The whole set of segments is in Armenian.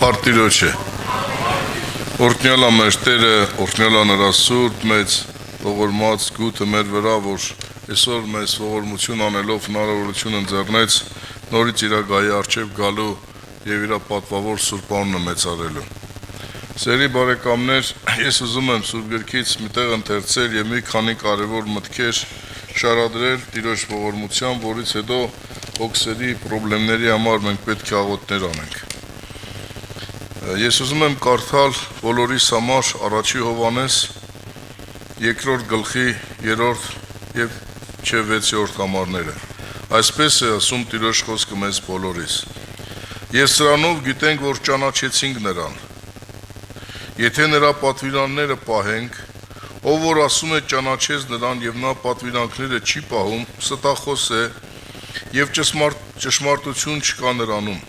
Փառտիրոջ է։ Օրհնյալ է մեր Տերը, օրհնյալ է նրա սուրբ մեծ ողորմած գութը մեր վրա, որ այսօր մեզ ողորմություն անելով հնարավորություն ընձեռնեց նորից իր գահի առջև գալու եւ իր պատվավոր սուրբ անունը մեծարելու։ Սերի բարեկամներ, ես ուզում եմ Սուրբ Գրքից մի տեղ ընթերցել եւ մի քանի կարեւոր մտքեր շարադրել Տիրոջ ողորմությամբ, որից հետո հոգսերի խնդիրների համար մենք պետք է աղոթներ անենք։ Ես ուզում եմ կարդալ բոլորիս համար առաջի Հովհաննես 2-րդ գլխի 3-րդ եւ 6-րդ համարները։ Այսպես է ասում Տիրոջ խոսքը մեզ բոլորիս։ Եվ սրանով գիտենք, որ ճանաչեցինք նրան։ Եթե նրա պատվիրանները պահենք, ով որ ասում է ճանաչեց նրան եւ նա պատվիրանքները չի պահում, ստախոս է եւ ճշմարտություն չկա նրանում։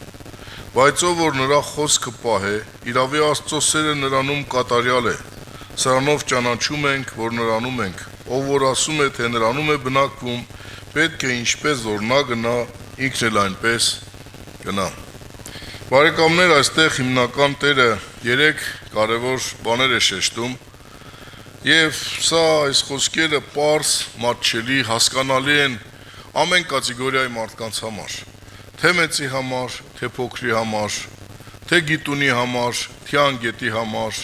Բայց ով որ նրա խոսքը պահե, իրավի Աստծո սերը նրանում կատարյալ է։ Սրանով ճանաչում ենք, որ նրանում ենք։ Ով որ ասում է, թե նրանում է բնակվում, պետք է ինչպես որ նա գնա, ինքն էլ այնպես գնա։ Բարեկամներ, այստեղ հիմնական Տերը 3 կարևոր բաներ է շեշտում, եւ սա այս խոսքերը պարզ, մատչելի, հասկանալի են ամեն կատեգորիայի մարդկանց համար, թե մեծի համար, թե փոքրի համար, թե գիտունի համար, թե անգետի համար,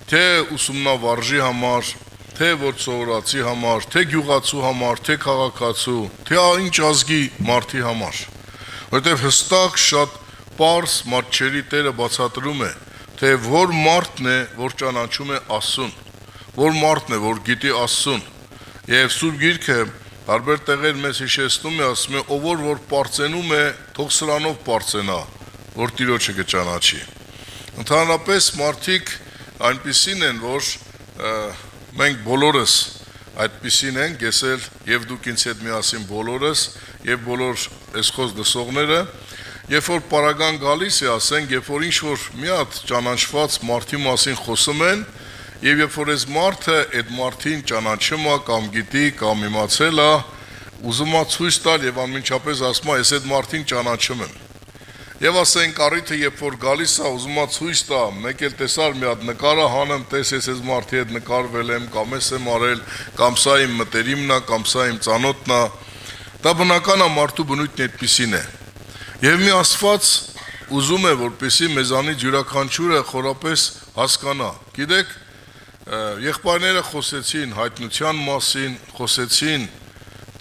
թե ուսումնավարժի համար, թե ոչ սովորացի համար, թե գյուղացու համար, թե քաղաքացու, թե ինչ ազգի մարդի համար, որտեղ հստակ շատ պարզ մատչելի Տերը բացատրում է, թե որ մարդն է, որ ճանաչում է Աստծուն, որ մարդն է, որ գիտի Աստծուն, եւ Սուրբ Գիրքը տարբեր տեղեր մեզ հիշեցնում է, ասում է, ով որ պարծենում է, թող սրանով պարծենա, որ Տիրոջը կճանաչի։ Ընդհանրապես մարդիկ այնպիսին են, որ մենք բոլորս այդպիսին ենք, ես էլ եւ դուք ինձ հետ միասին բոլորս եւ բոլոր այս խոսք լսողները, երբ որ պարագան գալիս է, ասենք, երբ որ ինչ-որ մի հատ ճանաչված մարդի մասին խոսում են, եւ երբ որ այս մարդը այդ մարդին ճանաչում է կամ գիտի կամ իմացել է, ուզում է ցույց տալ եւ անմիջապես ասում է, ես այդ մարդին ճանաչում եմ։ Եվ ասենք առիթը երբ որ գալիս է, ուզում է ցույց տա, մեկ էլ տեսար մի հատ նկարը հանեմ, տես ես այս մարդի հետ նկարվել եմ, կամ ես եմ արել, կամ սա իմ մտերիմն է, կամ սա իմ ծանոթն է, դա բնական է մարդու բնույթն այդպիսին է։ Եվ մի Աստված ուզում է, որպեսզի մեզանից յուրաքանչյուրը խորապես հասկանա։ Գիտեք, եղբայրները խոսեցին հայտնության մասին, խոսեցին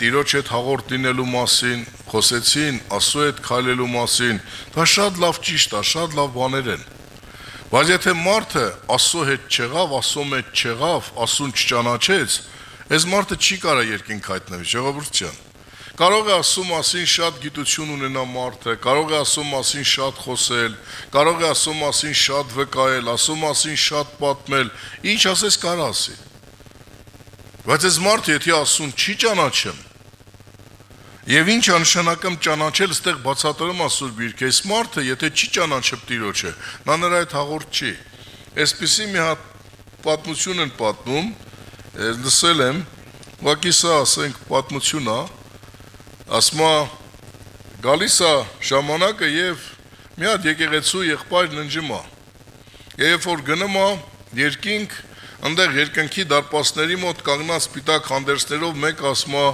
Տիրոջ հետ հաղորդ լինելու մասին, խոսեցին Աստծո հետ քայլելու մասին, դա շատ լավ ճիշտ է, շատ լավ բաներ են։ Բայց եթե մարդը Աստծո հետ չեղավ, Աստծո մեջ չեղավ, Աստծուն չճանաչեց, այս մարդը չի կարող երկինք հայտնվի, ժողովուրդ ջան։ Կարող է Աստծո մասին շատ գիտություն ունենա մարդը, կարող է Աստծո մասին շատ խոսել, կարող է Աստծո մասին շատ վկայել, Աստծո մասին շատ պատմել, ինչ ասես կարող ասի։ Բայց այս մարդը եթե Աստծուն չի ճանաչում, եւ ինչ է նշանակում ճանաչել, այստեղ բացատրում է Սուրբ Գիրքը, այս մարդը եթե չի ճանաչում Տիրոջը, նա նրա հետ հաղորդ չի։ Այսպիսի մի հատ պատմություն են պատմում, լսել եմ, ուղղակի սա ասենք պատմություն է, ասում է գալիս է ժամանակը եւ մի հատ եկեղեցու եղբայր ննջում է։ Երբ որ գնում է երկինք, այնտեղ երկնքի դարպասների մոտ կանգնած սպիտակ հանդերձներով մեկ ասում է,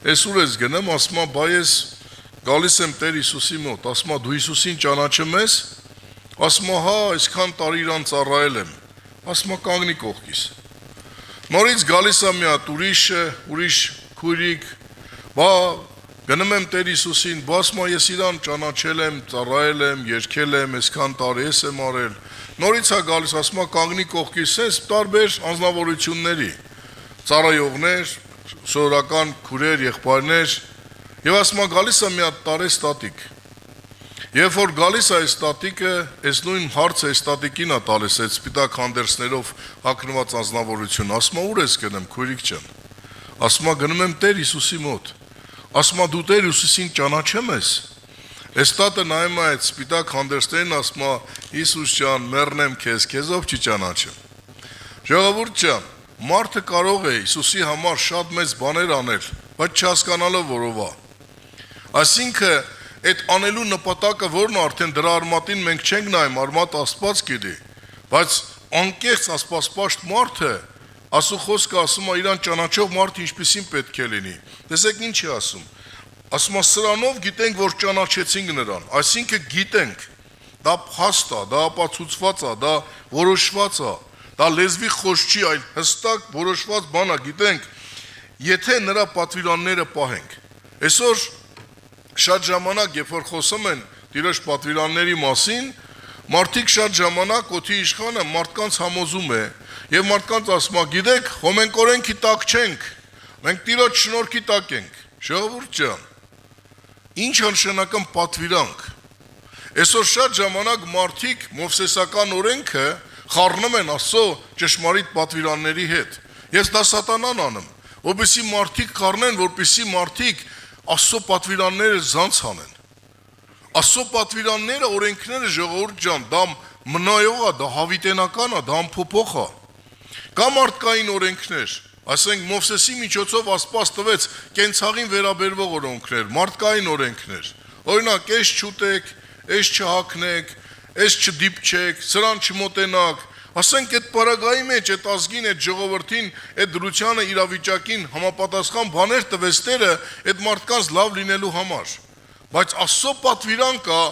«Էս ուր ես գնում», ասում է, «Բայ ես գալիս եմ Տեր Հիսուսի մոտ», ասում է, «Դու Հիսուսին ճանաչում ես», ասում է, «Հա, այսքան տարի իրան ծառայել եմ», ասում է, «Կանգնի կողքիս»։ Նորից գալիս է մի հատ ուրիշ քույրիկ, «Բա գնում եմ Տեր Հիսուսին», ասում է, «Ես իրան ճանաչել եմ, ծառայել եմ, երգել եմ, այսքան տարի ես եմ արել»։ Նորից է գալիս, ասում է, «Կանգնի կողքիս», sense տարբեր անձնավորությունների, ծառայողներ, սովորական քուրեր, եղբայրներ, եւ ասում է գալիս է մի հատ տարե ստատիկ։ Երբ որ գալիս է այս ստատիկը, այս նույն հարցը այս ստատիկին է տալիս, այդ սպիտակ հանդերձներով հագնված անձնավորություն, ասում է ուր ես գնում, քույրիկ ջան։ Ասում է գնում եմ Տեր Հիսուսի մոտ։ Ասում է դու Տեր Հիսուսին ճանաչում ես։ Այս տատը նայում է այդ սպիտակ հանդերձներին, ասում է Հիսուս ջան, մեռնեմ քեզ, քեզով չի ճանաչում։ Ժողովուրդ ջան, մարդը կարող է Հիսուսի համար շատ մեծ բաներ անել, բայց չհասկանալով որով է։ Այսինքն այդ անելու նպատակը որն է, արդեն դրա արմատին մենք չենք նայում, արմատ Աստված գիտի, բայց անկեղծ աստվածպաշտ մարդը ասու խոսքը ասում է իրան ճանաչող մարդը ինչպիսին պետք է լինի։ Տեսեք ինչ է ասում։ Ասում է սրանով գիտենք, որ ճանաչեցինք նրան, այսինքն գիտենք, դա փաստ է, դա ապացուցված է, դա որոշված է, դա լեզվի խոսք չի, այլ հստակ որոշված բան է, գիտենք, եթե նրա պատվիրանները պահենք։ Այսօր շատ ժամանակ, երբ որ խոսում են Տիրոջ պատվիրանների մասին, մարդիկ շատ ժամանակ օդի իշխանը մարդկանց համոզում է, եւ մարդկանց ասում է, գիտեք, մենք օրենքի տակ չենք, մենք Տիրոջ շնորհքի տակ ենք։ Ժողովուրդ ջան, ինչ նշանակում պատվիրանք։ Այսօր շատ ժամանակ մարդիկ մովսեսական օրենքը խառնում են Աստծո ճշմարիտ պատվիրանների հետ։ Ես դա սատանան անում, որպեսզի մարդիկ խառնեն, որպեսզի մարդիկ Աստծո պատվիրանները զանց անեն։ Աստծո պատվիրանները, օրենքները, ժողովուրդ ջան, դա մնայող է, դա հավիտենական է, դա ամփոփող է։ Կա մարդկային օրենքներ, ասենք Մովսեսի միջոցով Աստված տվեց կենցաղին վերաբերվող օրենքներ, մարդկային օրենքներ։ Օրինակ, էս չուտեք, էս չհագնեք, էս չդիպչեք, սրան չմոտենաք։ Ասենք այդ պարագայի մեջ, այդ ազգին, այդ ժողովրդին, այդ դրությանը, իրավիճակին համապատասխան բաներ տվեց Տերը այդ մարդկանց լավ լինելու համար։ Բայց Աստծո պատվիրան կա,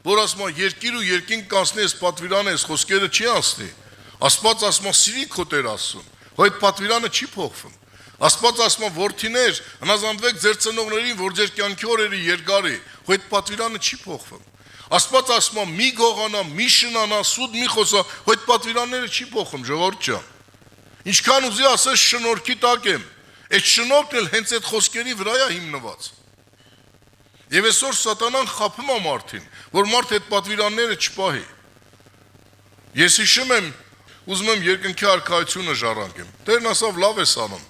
որ ասում է երկիր ու երկինք կանցնի, այս պատվիրանը, այս խոսքերը չի անցնի։ Աստված ասում է սիրի քո Տեր Աստծուն, որ այդ պատվիրանը չի փոխվում։ Աստված ասում է որդիներ, հնազանդվեք ձեր ծնողներին, որ ձեր կյանքի օրերը երկարի, որ այդ պատվիրանը չի փոխվում։ Աստված ասում է մի գողանա, մի շնանա, սուտ մի խոսա, որ այդ պատվիրանները չի փոխվում, ժողովուրդ ջան։ Ինչքան ուզի ասես շնորհքի տակ եմ, այդ շնորհքն էլ հենց այդ խոսքերի վրա է հիմնված։ Եվ այսօր սատանան խաբում է մարդին, որ մարդ այդ պատվիրանները չպահի։ Ես հիշում եմ, ուզում եմ երկնքի արքայությունը ժառանգեմ։ Տերն ասավ լավ ես անում,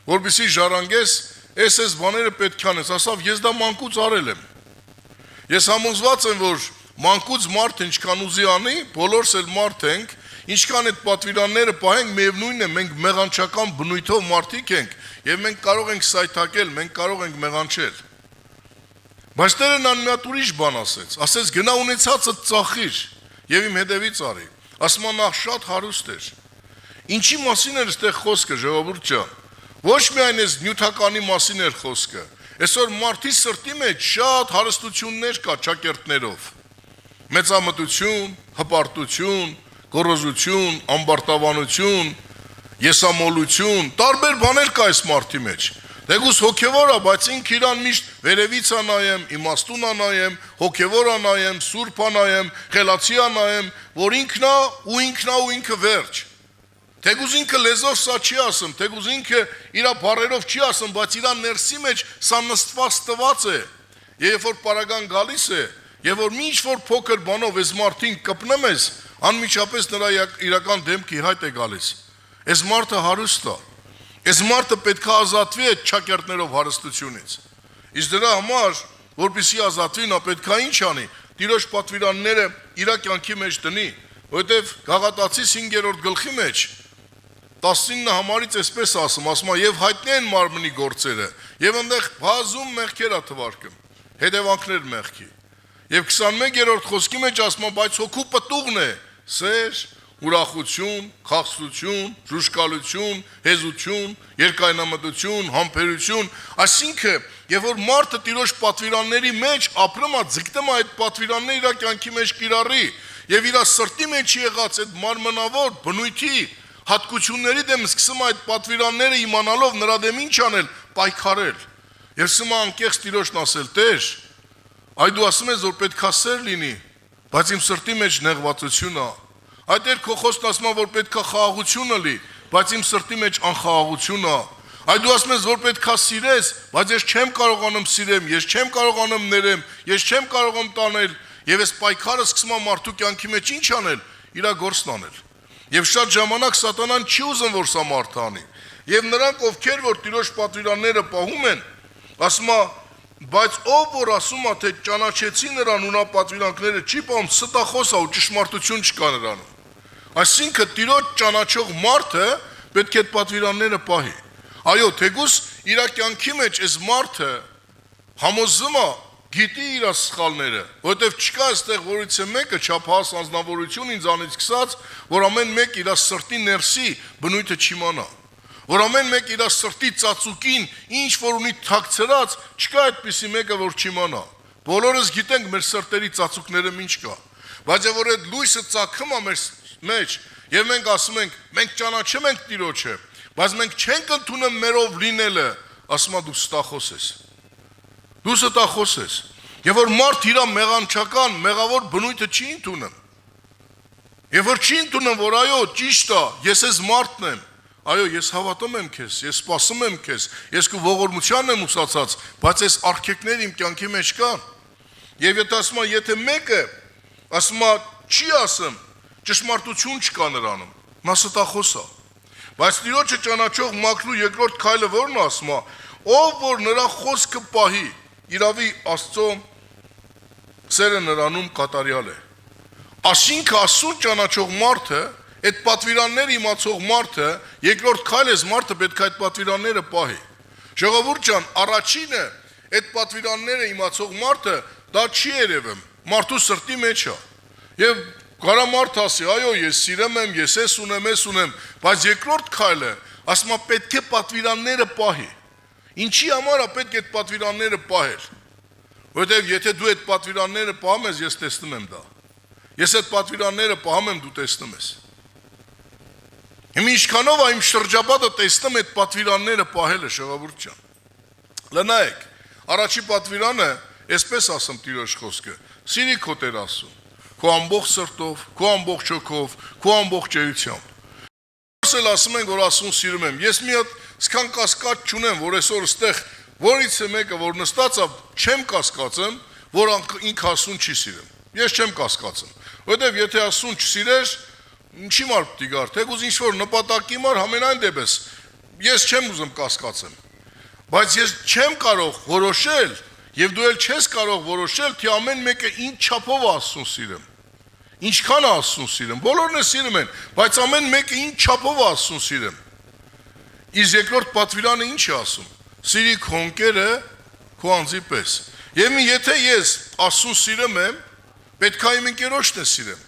որպեսզի ժառանգես, այս բաները պետք է անես, ասավ ես դա մանկուց արել եմ։ Ես համոզված եմ, որ մանկուց մարդ ինչքան ուզի անի, բոլորս էլ մարդ ենք, ինչքան այդ պատվիրանները պահենք, միևնույնն է, մենք մեղանչական բնույթով մարդիկ ենք, եւ մենք կարող ենք սայթակել, մենք կարող ենք մեղանչել։ Բայց Տերն անմիատ ուրիշ բան ասեց գնա ունեցածը ծախիր եւ իմ հետևից արի։ Ասում է նախ շատ հարուստ էր։ Ինչի մասին էր այստեղ խոսքը, ժողովուրդ ջան։ Ոչ միայն այս նյութականի մասին էր խոսքը։ Այսօր մարդի սրտի մեջ շատ հարստություններ կա ճակերտներով։ Մեծամտություն, հպարտություն, գոռոզություն, ամբարտավանություն, եսամոլություն, տարբեր բաներ կա այս մարդի մեջ։ Դեգուս հոգևոր է, բայց ինքը իրան միշտ վերևից անայեմ, իմաստուն անայեմ, հոգևոր անայեմ, սուրբ անայեմ, խելացի անայեմ, որ ինքնա ու ինքը վերջ։ Թեգուզ ինքը լեզով սա չի ասում, թեգուզ ինքը իրա բառերով չի ասում, բայց իրա ներսի մեջ սա նստված տված է։ Երբ որ պարագան գալիս է, եւ որ ինչ որ փոքր բանով այս մարդին կպնեմ ես, անմիջապես նրա իրական դեմքի հայտ է գալիս։ Այս մարդը հարուստ է։ Այս մարդը պետք է ազատվի այդ ճակերտներով հարստությունից։ Իսկ դրա համար, որպեսզի ազատվի, նա պետք է ինչ անի։ Տիրոջ պատվիրանները իր կյանքի մեջ դնի, որովհետև Գաղատացիս 5-րդ գլխի մեջ 19 համարից այսպես ասում է եւ հայտնի են մարմնի գործերը, եւ այնտեղ բազում մեղքեր է թվարկում, հետևանքներ մեղքի։ Եվ 21-րդ խոսքի մեջ ասում է, բայց հոգու պտուղն է սեր, ուրախություն, քաղցրություն, ժուշկալություն, հեզություն, երկայնամտություն, համբերություն, այսինքն, եւ որ մարդը Տիրոջ պատվիրանների մեջ ապրում է, ձգտում է այդ պատվիրանները իր կյանքի մեջ կիրառի, եւ իր սրտի մեջ եղած այդ մարմնավոր բնույթի հատկությունների դեմ սկսում այդ պատվիրանները իմանալով նրա դեմ ինչ անել, պայքարել։ Եվ սմա անկեղծ Տիրոջն ասել, Տեր, այ դու ասում ես, որ պետքա սեր լինի, բայց իմ սրտի մեջ նեղվածություն է։ Այդ Տեր քո խոսքն ասում է, որ պետքա խաղաղությունը լի, բայց իմ սրտի մեջ անխաղաղություն է։ Այ դու ասում ես, որ պետքա սիրես, բայց ես չեմ կարողանում սիրեմ, ես չեմ կարողանում ներեմ, ես չեմ կարողանում տանել, եւ այս պայքարը սկսում է մարդու կյանքի մեջ ինչ անել, իր գործն անել։ Եվ շատ ժամանակ սատանան չի ուզում, որ սա մարդը անի։ Եվ նրանք, ովքեր որ Տիրոջ պատվիրանները պահում են, ասում է, բայց ով որ ասում է, թե ճանաչեցի նրան ու նա պատվիրանքները չի պահում, ստախոս է ու ճշմարտություն չկա նրանում։ Այսինքն Տիրոջ ճանաչող մարդը պետք է այդ պատվիրանները պահի։ Այո, թեկուզ իր կյանքի մեջ այս մարդը համոզվում է, գիտի իր սխալները, որովհետև չկա այստեղ որից է մեկը չափահաս անձնավորություն ինձանից սկսած, որ ամեն մեկ իր սրտի ներսի բնույթը չիմանա, որ ամեն մեկ իր սրտի ծածուկին ինչ որ ունի թաքցրած, չկա այդպիսի մեկը, որ չիմանա։ Բոլորս գիտենք մեր սրտերի ծածուկները ինչ կա, բայց որ այդ լույսը ծագում է մեր մեջ, եւ մենք ասում ենք, մենք ճանաչում ենք Տիրոջը, բայց մենք չենք ընդունում մերով լինելը, ասում դու ստախոս ես։ Դու ստախոս ես։ Եվ որ մարդ իր մեղանչական, մեղավոր բնույթը չի ընդունում։ Եվ որ չի ընդունում, որ այո, ճիշտ է, ես ես մարդն եմ, այո, ես հավատում եմ քեզ, ես սպասում եմ քեզ, ես քո ողորմությանն եմ ուսացած, բայց այս արգելքները իմ կյանքի մեջ կան։ Եվ եթե ասում եմ, եթե մեկը ասում է, չի ասում, ճշմարտություն չկա նրանում, նա ստախոս է։ Բայց Տիրոջը ճանաչող մաքրու երկրորդ քայլը ո՞րն է ասում է, ով որ նրա խոսքը պահի, իրավի Աստծո սերը նրանում կատարյալ է։ Այսինքն Աստծուն ճանաչող մարդը, այդ պատվիրանները իմացող մարդը, երկրորդ քայլը մարդը պետք է այդ պատվիրանները պահի։ Ժողովուրդ ջան, առաջինը այդ պատվիրանները իմացող մարդը դա չի երևում, մարդու սրտի մեջ է։ Եվ կարա մարդ ասի, այո, ես սիրեմ եմ, ես ես ունեմ, բայց երկրորդ քայլը ասում է պետք է պատվիրանները պահի։ Ինչի համար է պետք է այդ պատվիրանները պահել։ Որովհետև եթե դու այդ պատվիրանները պահում ես, ես տեսնում եմ դա։ Ես այդ պատվիրանները պահում եմ, դու տեսնում ես։ Հիմա ինչքանով է իմ շրջապատը տեսնում այդ պատվիրանները պահելը, ժողովուրդ ջան։ Լնայեք, առաջի պատվիրանը, այսպես ասում Տիրոջ խոսքը, սիրի քո Տեր Աստծուն, քո ամբողջ սրտով, քո ամբողջ հոգով, քո ամբողջ էությամբ։ Ասել ասում են, որ Աստծուն սիրում եմ։ Ես մի հատ սկան կասկած չունեմ, որ այսօր այստեղ որից է մեկը, որ նստած է, չեմ կասկածում, որ ինքը Աստծուն չի սիրում։ Ես չեմ կասկածում։ Որովհետև եթե Աստծուն չսիրես, ինչի մար պիտի գար, թեկուզ ինչ որ նպատակի մար համենայն դեպս ես չեմ ուզում կասկածեմ, բայց ես չեմ կարող որոշել եւ դու էլ չես կարող որոշել, թե ամեն մեկը ինչ չափով Աստծուն սիրում, ինչքան Աստծուն սիրում, բոլորն է սիրում են, բայց ամեն մեկը ինչ չափով Աստծուն սիրում։ Իսկ երկրորդ պատվիրանը ինչ է ասում, սիրի քո ընկերը քո անձի պես։ Եվ եթե ես Աստծուն սիրում եմ, պետք է իմ ընկերոջն է սիրեմ։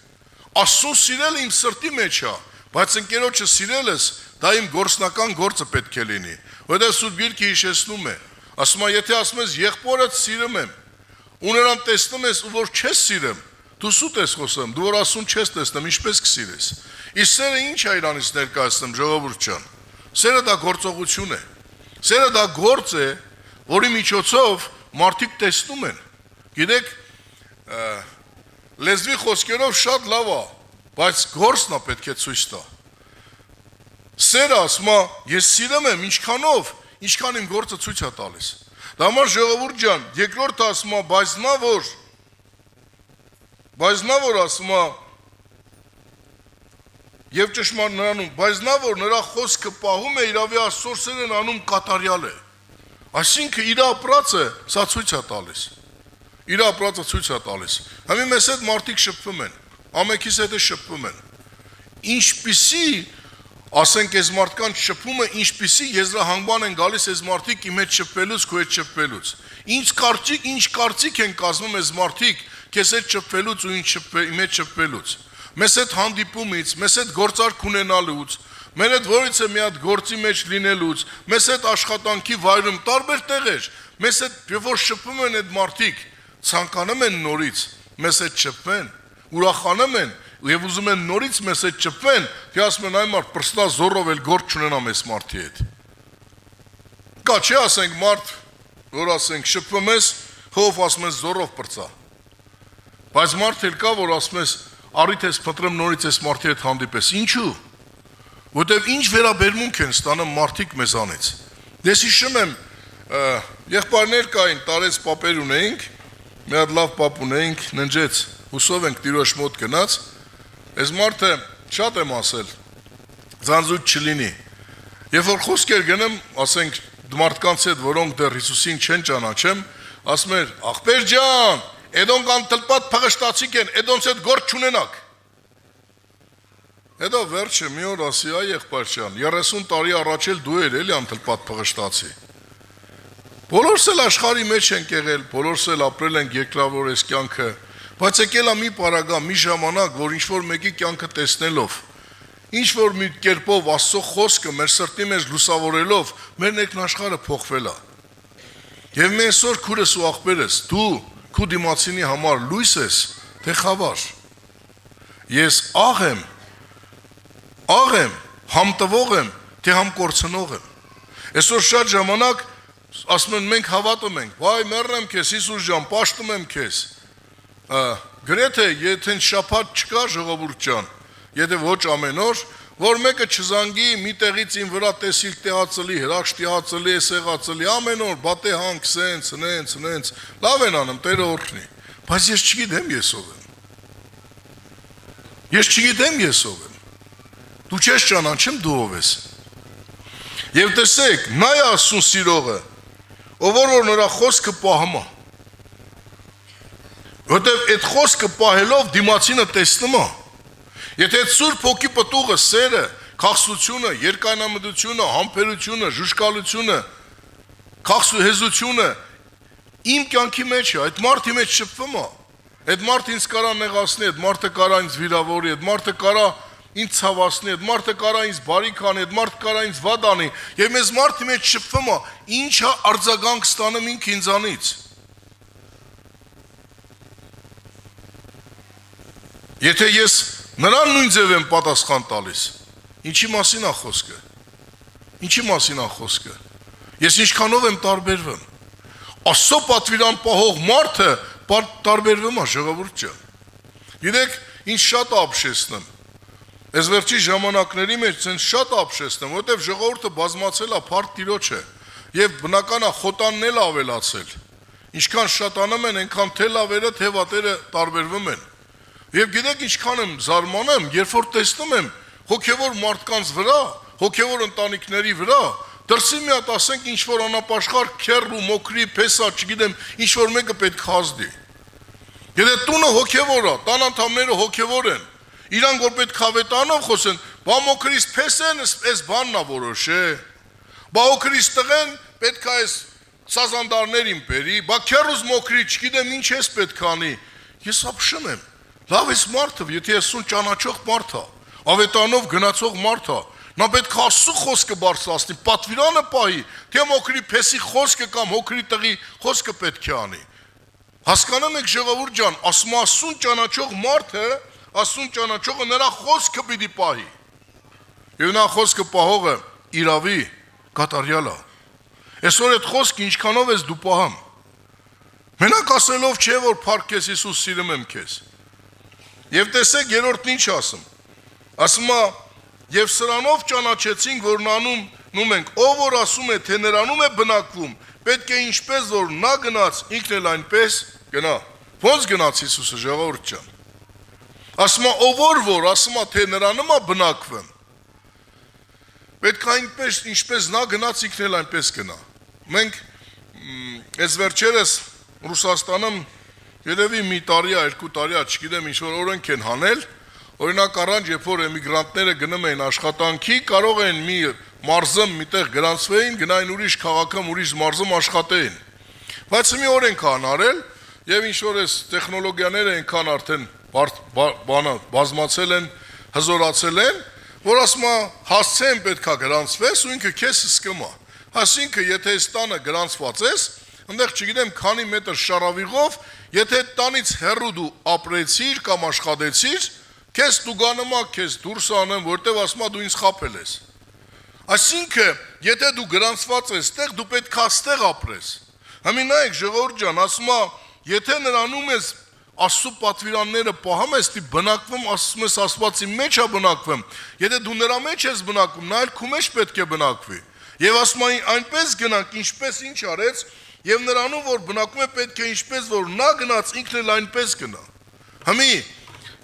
Աստծուն սիրելը իմ սրտի մեջ է, բայց ընկերոջը սիրելս դա իմ գործնական գործը պետք է լինի։ Որտեղ Սուրբ Գիրքը հիշեցնում է, ասում է, եթե ասում ես եղբորդ սիրում եմ, ու նրան տեսնում ես ու որ չես սիրում, դու սուտ ես խոսում, դու որ Աստծուն չես տեսնում, ինչպես կսիրես։ Իսկ սերը ինչ է իրանից ներկայացնում, ժողովուրդ ջան։ Սերը դա գործողություն է։ Սերը դա գործ է, որի միջոցով մարդիկ տեսնում են։ Գիտեք, լեզվի խոսքերով շատ լավ է, բայց գործն է պետք է ցույց տա։ Սերը ասում է, ես սիրում եմ ինչքանով, ինչքան իմ գործը ցույց է տալիս։ Դա համար ժողովուրդ ջան, երկրորդը ասում է, բայց նա որ ասում է, եւ ճշմարտ նրանում, բայց նա որ նրա խոսքը պահում է, իրավի Աստծո սերն անում կատարյալ է։ Այսինքն իր ապրածը սա ցույց է տալիս։ Իր ապրածը ցույց է տալիս։ Համի մեզ այդ մարդիկ շփվում են, ամենքիս հետ շփվում են։ Ինչպիսի, ասենք, այս մարդկանց շփումը, ինչպիսի եզրահանգման են գալիս այս մարդիկ իմ հետ շփվելուց, քո հետ շփվելուց։ Ինչ կարծիք են կազմում այս մարդիկ քեզ հետ շփվելուց ու իմ հետ շփվելուց։ Մեզ հետ հանդիպումից, մեզ հետ գործարք ունենալուց, մեր հետ որից է մի հատ գործի մեջ լինելուց, մեզ հետ աշխատանքի վայրում տարբեր տեղեր, մեզ հետ երբ որ շփվում են այդ մարդիկ, ցանկանում են նորից մեզ հետ շփվեն, ուրախանում են եւ ուզում են նորից մեզ հետ շփվեն, թե ասում են այ մարդ պրստա զորով էլ գործ չունենամ այս մարդի հետ։ Կա չէ ասենք մարդ, որ ասենք շփվում ես, հով ասում ես զորով պրծա։ Բայց մարդ էլ կա, որ ասում ես առիթ ես փտրեմ նորից այս մարդի հետ հանդիպես։ Ինչու՞։ Որտեվ ինչ վերաբերմունք են ստանում մարդիկ մեզանից։ Ես հիշում եմ, եղբայրներ կային, տարեց պապեր ունեինք, մի հատ լավ պապ ունեինք, ննջեց, հուսով ենք Տիրոջ մոտ գնաց։ Այս մարդը շատ եմ ասել, ձանձուկ չլինի։ Երբ որ խոսքեր գնեմ, ասենք մարդկանց հետ, որոնք դեռ Հիսուսին չեն ճանաչեմ, ասում էր, ախպեր ջան, Էդոնք անտլպատ փղշտացիք են, էդոնց հետ գործ չունենաք։ Հետո վերջը մի օր ասի, այ եղբայր ջան, 30 տարի առաջ էլ դու էր էլի անտլպատ փղշտացի։ Բոլորս էլ աշխարհի մեջ ենք եղել, բոլորս էլ ապրել ենք երկրավոր այս կյանքը, բայց եկել է մի պարագա, մի ժամանակ, որ ինչ-որ մեկի կյանքը տեսնելով, ինչ-որ մի կերպով Աստծո խոսքը մեր սրտի մեջ լուսավորելով, մեր ներքնաշխարհը փոխվել է։ Եվ մենք այսօր քուրս ու աղբերս, դու քու դիմացինի համար լույս ես, թե խավար։ Ես աղ եմ, համ տվող եմ, թե համ կորցնող եմ։ Այսօր շատ ժամանակ ասում են մենք հավատում ենք, վայ մեռնեմ քեզ, Հիսուս ջան, պաշտում եմ քեզ։ Գրեթե եթե շաբաթ չկա ժողովուրդ ջան, եթե ոչ ամեն օր, որ մեկը չզանգի մի տեղից ին վրա տեսիլ տեղածելի, հրաշ տեղածելի, սեղածելի, ամեն օր բատե հանք, սենց, լավ են անում, Տերը օրհնի։ Բայց ես չգիտեմ ես ով եմ։ Ես չգիտեմ ես ով եմ։ Դու չես ճանաչում դու ով ես։ Եվ տեսեք, նա է Աստծուն սիրողը, ով որ նրա խոսքը պահում է։ Որտեւ այդ խոսքը պահելով դիմացինը տեսնում է։ Եթե այդ Սուրբ Հոգի պտուղը, սերը, քաղցությունը, երկայնամտությունը, համբերությունը, ժուժկալությունը, քաղցուհեզությունը իմ կյանքի մեջ է, այդ մարդի մեջ շփվում է։ Այդ մարդը ինձ կարա նեղացնի, այդ մարդը կարա ինձ վիրավորի, այդ մարդը կարա ինձ ցավացնի, այդ մարդը կարա ինձ բարիք անի, այդ մարդը կարա ինձ վատ անի, եւ մեզ մարդի մեջ շփվում է, ինչա արձագանք ստանում ինքը ինձանից։ Եթե ես նրան նույն ձև եմ պատասխան տալիս, ինչի մասին է խոսքը։ Ինչի մասին է խոսքը։ Ես ինչքանով եմ տարբերվում։ Աստծո պատվիրան պահող մարդը տարբերվում է, ժողովուրդ ջան։ Գիտեք, ինչ շատ ապշեցնում։ Այս վերջի ժամանակների մեջ ցենց շատ ապշեցնում, որովհետև ժողովուրդը բազմացել է փառք Տիրոջը, եւ բնական է խոտանն էլ ավելացել։ Ինչքան շատանում են, այնքան թե լավերը, թե վատերը տարբերվում են։ Եվ գիտեք ինչքան եմ զարմանում, երբ որ տեսնում եմ հոգևոր մարդկանց վրա, հոգևոր ընտանիքների վրա, դրսի մի հատ ասենք ինչ որ անապաշխար քեռ ու մոքրի փեսա, չգիտեմ, ինչ որ մեկը պետք հազդի։ Եթե տունը հոգևոր է, տան անդամները հոգևոր են, իրանք որ պետք հավետանով խոսեն, բա մոքրից փեսեն, այս բանն է որոշե։ Բա օքրից տղեն պետք է այս սազանդարներին բերի, բա քեռուս մոքրի, չգիտեմ ինչ էս պետք անի։ Ես ապշում եմ։ Լավ էս մարդը, եթե ես ուն ճանաչող մարդ է, ավետանով գնացող մարդ է, նա պետք է Աստծո խոսքը բարձրացնի, պատվիրանը պահի, թե մոքրի փեսի խոսքը կամ հոքրի տղի խոսքը պետք է անի։ Հասկանում եք ժողովուրդ ջան, ասում Աստծուն ճանաչող մարդը, Աստծուն ճանաչողը նրա խոսքը պիտի պահի։ Եվ նա խոսքը պահողը իրավի կատարյալ է։ Այսօր այդ խոսքը ինչքանով ես դու պահում։ Մենակ ասելով չէ որ փառք քեզ Հիսուս սիրում եմ քեզ։ Եվ տեսեք երրորդն ինչ ասում։ Ասում է եւ սրանով ճանաչեցինք որ նանում ենք ով որ ասում է թե նրանում է բնակվում պետք է ինչպես որ նա գնաց ինքն էլ այնպես գնա։ Ոնց գնաց Հիսուսը ժողովուրդ ջան։ Ասում է ով որ ասում է թե նրանում է բնակվում պետք է այնպես ինչպես նա գնաց ինքն էլ այնպես գնա։ Մենք այս վերջերս Ռուսաստանում երևի մի տարի, 2 տարի, չգիտեմ ինչ որ օրենք են հանել, օրինակ առանց երբ որ էմիգրանտները գնում էին աշխատանքի, կարող են մի մարզում միտեղ գրանցվեին, գնային ուրիշ քաղաքում, ուրիշ մարզում աշխատեին։ Բայց մի օրենք հանարել, եւ ինչ որ այս տեխնոլոգիաները այնքան արդեն բանը բազմացել են, հզորացել են, որ ասում է հասցեն պետքա գրանցվես ու ինքը քեզ սկմա։ Այսինքն եթե այս տանը գրանցված ես, այնտեղ չգիտեմ քանի մետր շարավիղով, եթե տանից հեռու դու ապրեցիր կամ աշխատեցիր, քեզ տուգանում է, քեզ դուրս անեմ, որտեվ ասում է դու ինձ խաբել ես։ Այսինքն եթե դու գրանցված ես այդտեղ, դու պետք է այստեղ ապրես։ Համի նայեք ժողովուրդ ջան, ասում է եթե նրանում ես Աստծո պատվիրանները պահում ես, դի բնակվում, ասում ես Աստվածի մեջ է բնակվում։ Եթե դու նրա մեջ ես բնակվում, նա էլ քո մեջ պետք է բնակվի։ Եվ ասում է այնպես գնանք, ինչպես ինչ արեց, եւ նրանում որ բնակվում է պետք է ինչպես որ նա գնաց, ինքն էլ այնպես գնա։ Համի,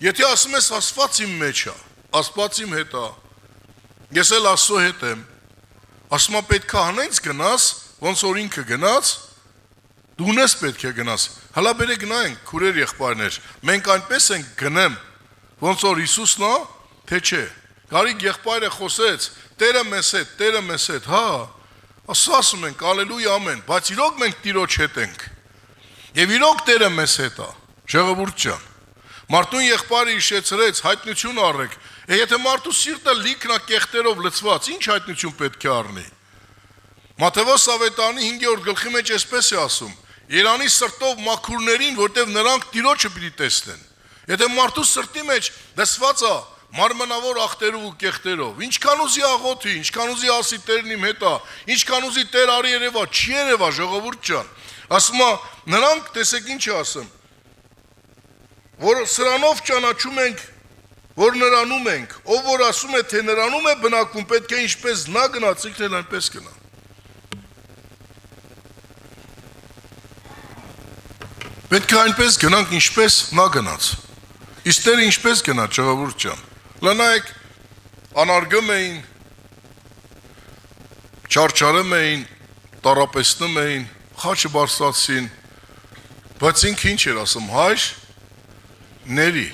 եթե ասում ես Աստված իմ մեջ է, Աստված իմ հետ է, ես էլ Աստծո հետ եմ, ասում է պետք է հանենց գնաս, ոնց որ ինքը գնաց, դու ունես պետք է գնաս։ Հալա բերեք նայենք, քուրեր եղբայրներ, մենք այնպես ենք գնեմ, ոնց որ Հիսուսն է, թե չէ։ Գարիկ եղբայրը խոսեց, Տերը մեզ հետ, հա, ասում ենք, ալելույա ամեն, բայց իրոք մենք Տիրոջ հետ ենք, և իրոք Տերը մեզ հետ է, ժողովուրդ ջան, մարդուն եղբայրը հիշեցրեց, հայտնություն առեք, եթե մարդու սիրտը լիքն է կեղտերով լցված, ինչ հայտնություն պետք է առնի, Մատթեոս Ավետարանի 5-րդ գլխի մեջ այսպես է ասում, Երանի սրտով մաքուրներին, որտև նրանք Տիրոջը պիտի տեսնեն, եթե մարդու սրտի մեջ դսված է մարմնավոր ախտերով ու կեղտերով, ինչքան ուզի աղոթի, ինչքան ուզի ասի Տերն իմ հետ է, ինչքան ուզի Տեր արի երևա, չի երևա, ժողովուրդ ջան, ասում է, նրանք, տեսեք ինչ է ասում, որ սրանով ճանաչում ենք, որ նրանում ենք, ով որ ասում է, թե նրանում է բնակվում, պետք է ինչպես նա գնաց, ինքն էլ այնպես գնա։ Պետք է այնպես գնանք, ինչպես նա գնաց։ Իսկ Տերը ինչպես գնաց, ժողովուրդ ջան։ Լնայեք, անարգում էին, չարչարում էին, տարապեցնում էին, խաչը բարձրացին, բայց ինքը ինչ էր ասում, հայր, ների։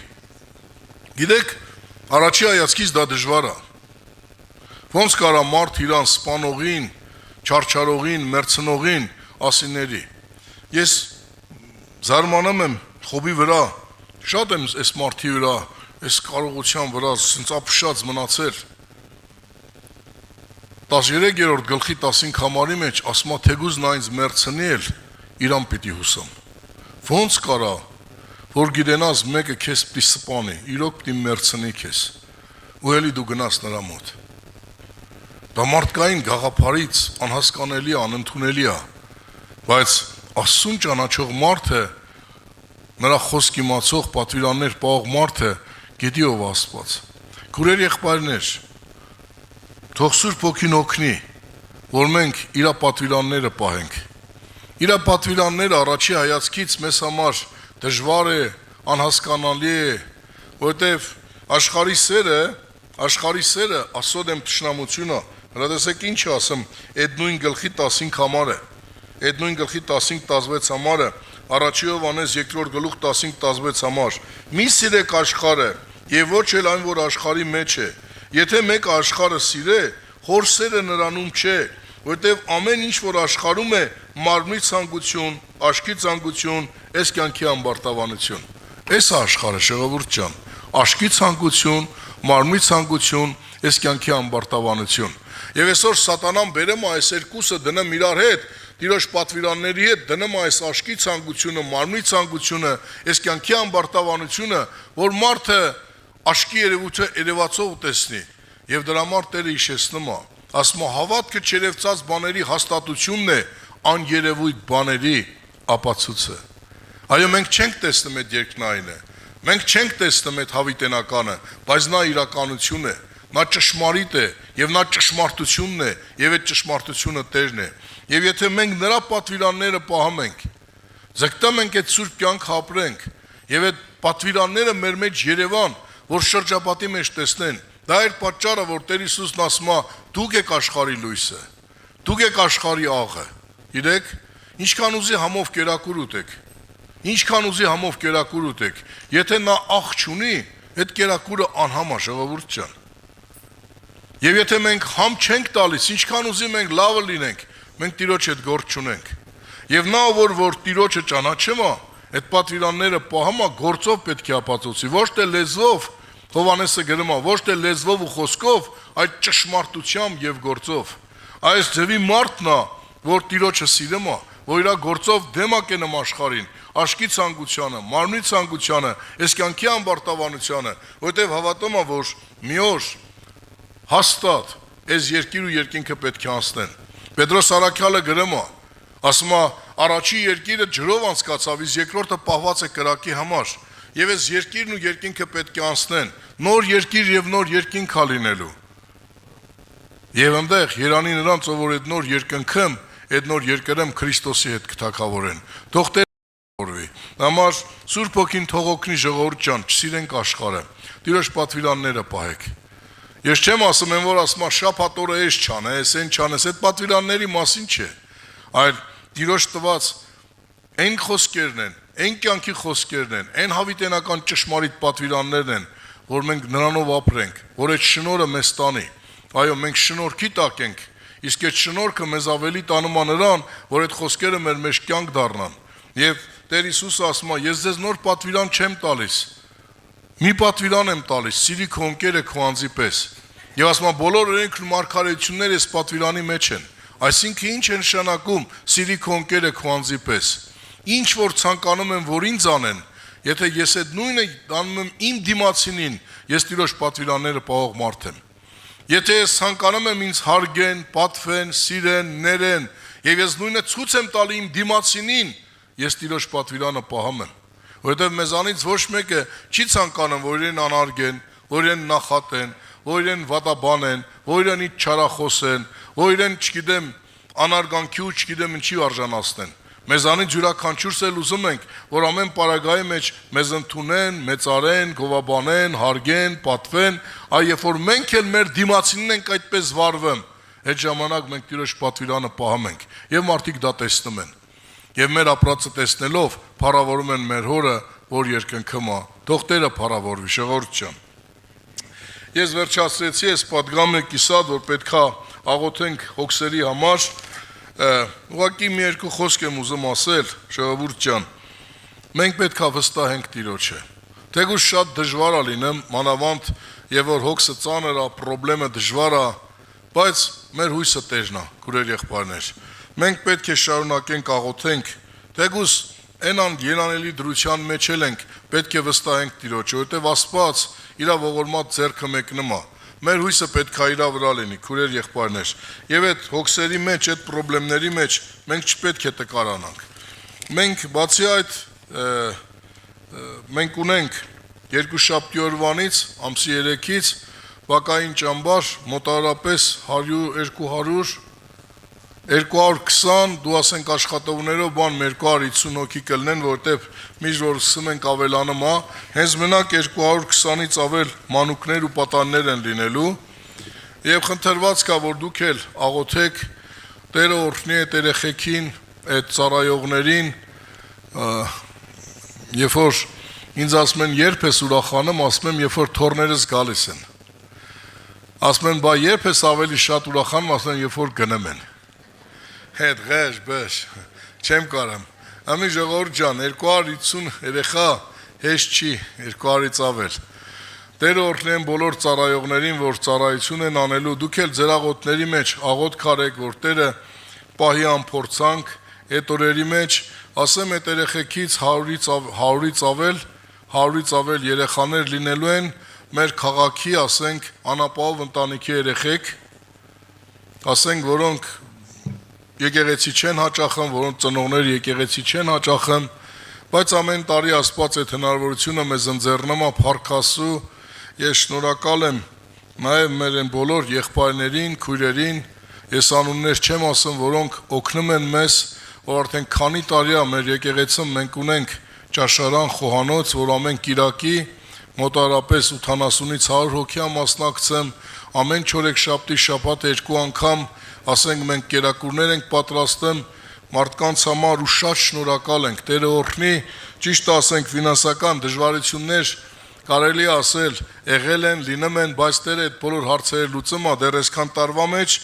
Գիտեք, առաջի հայացքից դա դժվար է։ Ոնց կարա մարդ իրան սպանողին, չարչարողին, մերցնողին ասի ների։ Ես զարմանում եմ խոբի վրա, շատ եմ այս մարդի վրա, այս կարողության վրա, սենց ապշած մնացել։ 13-րդ գլխի 15 համարի մեջ ասում է թեգուզ նա ինձ մերցնի էլ իրան պիտի հուսամ։ Ոնց կարա, որ գիտենաս մեկը քեզ պիտի սպանի, իրոք պիտի մերցնի քեզ, ու էլի դու գնաս նրա մոտ։ Դա մարդկային գաղափարից անհասկանելի է, անընդունելի է, բայց Աստծուն ճանաչող մարդը, նրա խոսք իմացող պատվիրաններ պահող մարդը գիտի ով Աստված։ Քուրեր եղբայրներ, թող Սուրբ Հոգին օգնի, որ մենք իր պատվիրանները պահենք։ Իր պատվիրանները առաջի հայացքից մեզ համար դժվար է, անհասկանալի է, որովհետև աշխարհի սերը ասոդ եմ թշնամությունը, հրադեսեք ինչ ասում, այդ նույն գլխի 15 համարը, այդ նույն գլխի 15-16 համարը, առաջի Հովհաննես 2-րդ գլուխ 15-16 համար, մի սիրեք աշխարհը, եւ ոչ էլ այն, որ աշխարհի մեջ է, եթե մեկ աշխարհը սիրե, խոր սերը նրանում չէ, որտեվ ամեն ինչ, որ աշխարհում է, մարմնի ցանկություն, աչքի ցանկություն, այս կյանքի ամբարտավանություն, այս է աշխարհը, ժողովուրդ ջան, աչքի ցանկություն, մարմնի ցանկություն, այս կյանքի ամբարտավանություն, եւ այսօր սատանան բերեմ այս երկուսը դնեմ իրար հետ, Տիրոջ պատվիրանների հետ դնում այս աչքի ցանկությունը, մարմնի ցանկությունը, այս կյանքի ամբարտավանությունը, որ մարդը աչքի երևացող տեսնի, եւ դրա համար Տերը հիշեցնում է, ասում է հավատքը չերևծած բաների հաստատությունն է, աներևույթ բաների ապացույցը։ Այո, մենք չենք տեսնում այդ երկնայինը, մենք չենք տեսնում այդ հավիտենականը, բայց նա իրականություն է, նա ճշմարիտ է, եւ նա ճշմարտությունն է, եւ այդ ճշմարտությունը Տերն է։ Եվ եթե մենք նրա պատվիրանները պահում ենք, ձգտում ենք այդ սուրբ կյանք ապրենք, եւ այդ պատվիրանները մեր մեջ Երևան, որ շրջապատի մեջ տեսնեն, դա էր պատճառը, որ Տեր Հիսուսն ասում է, դուք եք աշխարհի լույսը, դուք եք աշխարհի աղը։ Գիտեք, ինչքան ուզի համով կերակուր ուտեք, ինչքան ուզի համով կերակուր ուտեք, եթե նա աղ չունի, այդ կերակուրը անհամ է, ժողովուրդ ջան։ Եվ եթե մենք համ չենք տալիս, ինչքան ուզի մենք լավը լինենք, մենք Տիրոջ հետ գործ չունենք։ Եվ նա որ Տիրոջը ճանաչում է, այդ պատվիրանները պահում է, գործով պետք է ապացուցի, ոչ թե լեզվով, Հովհաննեսը գրում է, ոչ թե լեզվով ու խոսքով, այլ ճշմարտությամբ եւ գործով։ Այս ձևի մարդն է, որ Տիրոջը սիրում է, որ իր գործով դեմ է կենում աշխարհին, աչքի ցանկությանը, մարմնի ցանկությանը, այս կյանքի ամբարտավանությանը, որովհետեւ հավատում է, որ մի օր հաստատ այս երկիր ու երկինքը պետք է անցնեն։ Պետրոս Արաքյալը գրում է, ասում է, առաջի երկիրը ջրով անցկացավ, իսկ երկրորդը պահված է կրակի համար, եւ այս երկիրն ու երկինքը պետք է անցնեն, նոր երկիր եւ նոր երկինք է լինելու։ Եվ այնտեղ Երանի նրանց, որ այդ նոր երկնքում, այդ նոր երկրում Քրիստոսի հետ կթակավորեն։ Թող Տերը օրվի։ Համար Սուրբ Հոգին թող օգնի ժողովուրդ ջան, չսիրենք աշխարհը։ Տիրոջ պատվիրանները պահեք։ Ես չեմ ասում են, որ ասում շաբաթ օրը էս չանես, այն չանես, այդ պատվիրանների մասին չէ, այլ Տիրոջ տված այն խոսքերն են, այն կյանքի խոսքերն են, այն հավիտենական ճշմարիտ պատվիրաններն են, որ մենք նրանով ապրենք, որ այդ շնորհը մեզ տանի։ Այո, մենք շնորհքի տակ ենք, Իսկ այդ շնորհքը մեզ ավելի տանում է նրան, որ այդ խոսքերը մեր մեջ կյանք դառնան։ Եվ Տեր Հիսուսը ասում է. ես ձեզ նոր պատվիրան չեմ տալիս, մի պատվիրան եմ տալիս, սիրի քո ընկերը քո անձի պես։ Եվ ասում է բոլոր օրենքն ու մարգարեությունները այս պատվիրանի մեջ են։ Այսինքն ինչ է նշանակում սիրի քո ընկերը քո անձի պես։ Ինչ որ ցանկանում եմ որ ինձ անեն, եթե ես այդ նույնը անում եմ իմ դիմացինին, ես Տիրոջ պատվիրանները պահող մարդ եմ։ Եթե ես ցանկանում եմ ինձ հարգեն, պատվեն, սիրեն, ներեն, եւ ես նույնը ցույց եմ տալի իմ դիմացինին, ես Տիրոջ պատվիրանը պահում եմ։ Որովհետեւ մեզանից ոչ մեկը չի ցանկանում, որ իրեն անարգեն, որ իրեն նախատեն, որ իրեն վատաբանեն, որ իրենից չարախոսեն, որ իրեն, չգիտեմ, անարգանքի ու չգիտեմ ինչի արժանացնեն։ Մեզանից յուրաքանչյուրս էլ ուզում ենք, որ ամեն պարագայի մեջ մեզ ընդունեն, մեծարեն, գովաբանեն, հարգեն, պատվեն, այ երբ որ մենք էլ մեր դիմացինին ենք այդպես վարվում, այդ ժամանակ մենք Տիրոջ պատվիրանը պահում ենք, եւ մարդիկ դա տեսնում են։ Եվ մեր ապրածը տեսնելով փառավորում են մեր Հորը, որ երկնքում է։ Թող Տերը փառավորվի, ժողովուրդ ջան։ Ես վերջացրեցի այս պատգամը կիսատ, որ պետքա աղոթենք հոգսերի համար։ Ուղղակի մի երկու խոսք եմ ուզում ասել, ժողովուրդ ջան։ Մենք պետքա վստահենք Տիրոջը։ Թեկուզ շատ դժվար է լինում, մանավանդ եւ որ հոգսը ծանր է, խնդրեմը դժվար է, բայց մեր հույսը Տերն է, քուրեր եղբայրներ։ Մենք պետք է շարունակենք աղոթենք, թեկուզ այնան երանելի դրության մեջ ենք, պետք է վստահենք Տիրոջը, որովհետեւ Աստված իր ողորմած ձեռքը մեկնում է։ Մեր հույսը պետք է իր վրա լինի, քուրեր եղբայրներ։ Եվ այդ հոգսերի մեջ, այդ խնդիրների մեջ մենք չպետք է տկարանանք։ Մենք բացի այդ մենք ունենք երկուշաբթի օրվանից, ամսի 3-ից բակային ճամբար մոտավորապես 220, դու ասենք աշխատողներով բան 250 հոգի կլնեն, որտեղ միշտ որ սկսում ենք ավելանում, հենց մենակ 220-ից ավել մանուկներ ու պատաններ են լինելու, եւ խնդրված կա, որ դուք էլ աղոթեք, Տերը օրհնի այդ երեխեքին, այդ ծառայողներին, երբ որ ինձ ասում են երբ ես ուրախանում, ասում եմ երբ որ թորներս գալիս են, ասում են բա երբ ես ավելի շատ ուրախանում, ասում են երբ որ գնում են, հետ ղեշ բեշ, չեմ կարամ, ամի ժողովուրդ ջան, 250 երեխա հեշտ չի, 200-ից ավել, Տերը օրհնեն բոլոր ծառայողներին, որ ծառայություն են անելու, դուք էլ ձեր աղոթների մեջ աղոթք արեք, որ Տերը պահի անփորձանք, այդ օրերի մեջ, ասեմ այդ երեխեքից 100-ից ավել երեխաներ լինելու են մեր քաղաքի, ասենք, անապահով ընտանիքի երեխեք, ասենք, որոնք եկեղեցի չեն հաճախում, որոնց ծնողները եկեղեցի չեն հաճախում, բայց ամեն տարի Աստված այդ հնարավորությունը մեզ ընձեռնում է փառքասու, ես շնորհակալ եմ նաև մեր այն բոլոր եղբայրներին, քույրերին, ես անուններ չեմ ասում, որոնք օգնում են մեզ, որ արդեն քանի տարի է մեր եկեղեցում մենք ունենք ճաշարան, խոհանոց, որ ամեն կիրակի մոտավորապես 80-ից 100 հոգի մասնակցում, ամեն չորեքշաբթի շաբաթ 2 անգամ, ասենք մենք կերակուրներ ենք պատրաստում մարդկանց համար ու շատ շնորհակալ ենք, Տերը օրհնի, ճիշտ ասենք ֆինանսական դժվարություններ կարելի ասել եղել են, լինում են, բայց Տերը այդ բոլոր հարցերը լուծում է, դեռ այսքան տարվա մեջ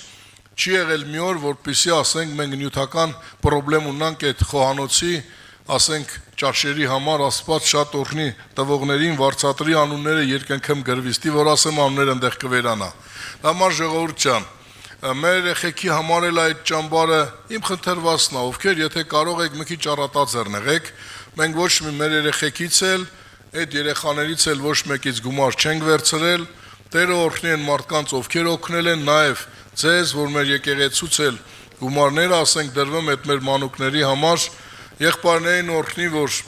չի եղել մի օր, որպեսզի ասենք մենք նյութական խնդրեմ ունենանք այդ խոհանոցի, ասենք ճաշերի համար, Աստված շատ օրհնի տվողներին, վարձատրի անունները երկնքում գրվի, որ ասեմ անունները այնտեղ կվերանա։ Համար ժողովուրդ ջան, մեր երեխեքի համար էլ այդ ճամբարը իմ խնդրվածն է, ովքեր եթե կարող եք մի քիչ առատաձեռն եղեք, մենք ոչ մի մեր երեխեքից էլ, այդ երեխաներից էլ ոչ մեկից գումար չենք վերցրել, Տերը օրհնի են մարդկանց, ովքեր օգնել են, նաև ձեզ, որ մեր եկեղեցուց էլ գումարները, ասենք, դրվում այդ մեր մանուկների համար, եղբայրներին օրհնի, որ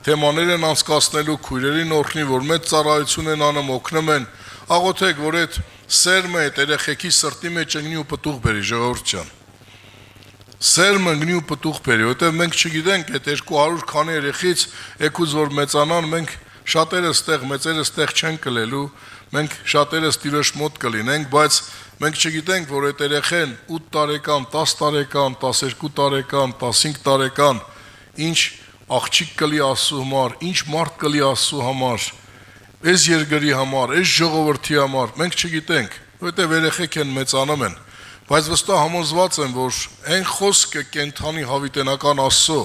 թեմաներ են անցկացնելու, քույրերին օրհնի, որ մեծ ծառայություն են անում, օգնում են, աղոթեք, որ այդ սերմը այդ երեխեքի սրտի մեջ ընկնի ու պտուղ բերի, ժողովուրդ ջան։ Սերմը ընկնի ու պտուղ բերի, որտեղ մենք չգիտենք այդ 200 քանի երեխից եկուց որ մեծանան, մենք շատերը ստեղ, մեծերը ստեղ չեն կլելու, մենք շատերս Տիրոջ մոտ կլինենք, բայց մենք չգիտենք, որ այդ երեխեն 8 տարեկան, 10 տարեկան, 12 տարեկան, 15 տարեկան ինչ աղջիկ կլի Աստծո համար, ինչ մարդ կլի Աստծո համար, այս երկրի համար, այս ժողովրդի համար, մենք չգիտենք, որտեղ երեխեք են մեծանում են, Բայց վստահ համոզված եմ, որ այն խոսքը կենթանի հավիտենական Աստծո,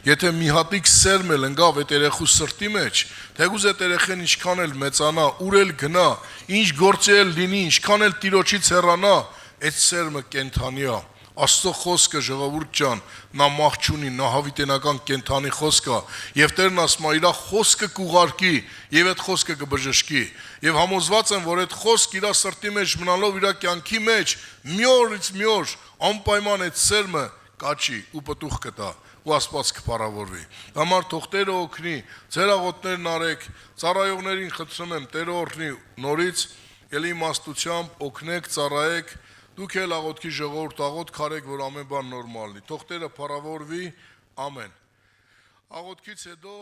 եթե մի հատիկ սերմ էլ ընկավ այդ երեխու սրտի մեջ, թեկուզ այդ երեխեն ինչքան էլ մեծանա, ուր էլ գնա, ինչ գործի էլ լինի, ինչքան էլ Տիրոջից հեռանա, այդ սերմը կենթանի է։ Աստծո խոսքը, ժողովուրդ ջան, նա մահ չունի, նա հավիտենական կենթանի խոսք է, եւ Տերն ասում է, իր խոսքը կուղարկի, եւ այդ խոսքը կբժշկի։ Եվ համոզված եմ, որ այդ խոսքը իր սրտի մեջ մնալով իր կյանքի մեջ մի օրից մի օր անպայման այդ սերմը կաչի ու պտուղ կտա ու Աստված կփառավորվի։ Համար թող Տերը օգնի, ձեր աղոթներն արեք, ծառայողներին խնդրում եմ, Տերը օրհնի նորից, ելի իմաստությամբ օգնեք, ծառայեք, դուք էլ աղոթքի ժողովուրդ աղոթ քարեք, որ ամեն բան նորմալ լինի։ Թող Տերը փառավորվի, ամեն։ Աղոթքից հետո